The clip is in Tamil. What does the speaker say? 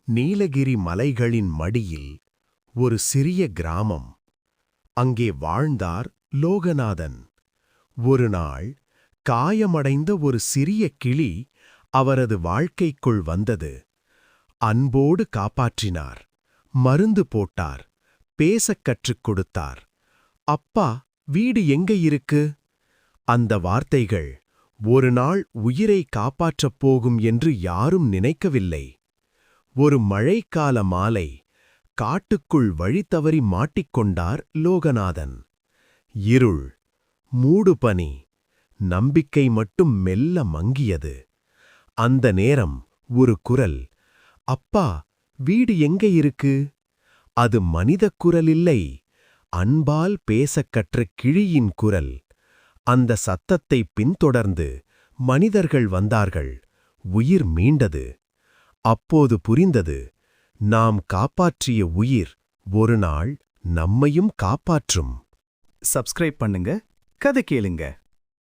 நீலகிரி மலைகளின் மடியில் ஒரு சிறிய கிராமம். அங்கே வாழ்ந்தார் லோகநாதன். ஒரு நாள் காயமடைந்த ஒரு சிறிய கிளி அவரது வாழ்க்கைக்குள் வந்தது. அன்போடு காப்பாற்றினார், மருந்து போட்டார், பேசக் கற்றுக் கொடுத்தார். அப்பா, வீடு எங்க இருக்கு? அந்த வார்த்தைகள் ஒரு நாள் உயிரை காப்பாற்றப் போகும் என்று யாரும் நினைக்கவில்லை. ஒரு மழைக்கால மாலை காட்டுக்குள் வழி தவறி மாட்டிக்கொண்டார் லோகநாதன். இருள், மூடுபனி, நம்பிக்கை மட்டும் மெல்ல மங்கியது. அந்த நேரம் ஒரு குரல், அப்பா, வீடு எங்க இருக்கு? அது மனிதக் குரல் இல்லை, அன்பால் பேசக் கற்ற கிளியின் குரல். அந்த சத்தத்தை பின்தொடர்ந்து மனிதர்கள் வந்தார்கள். உயிர் மீண்டது. அப்போது புரிந்தது, நாம் காப்பாற்றிய உயிர் ஒரு நாள் நம்மையும் காப்பாற்றும். சப்ஸ்கிரைப் பண்ணுங்க, கதை கேளுங்க.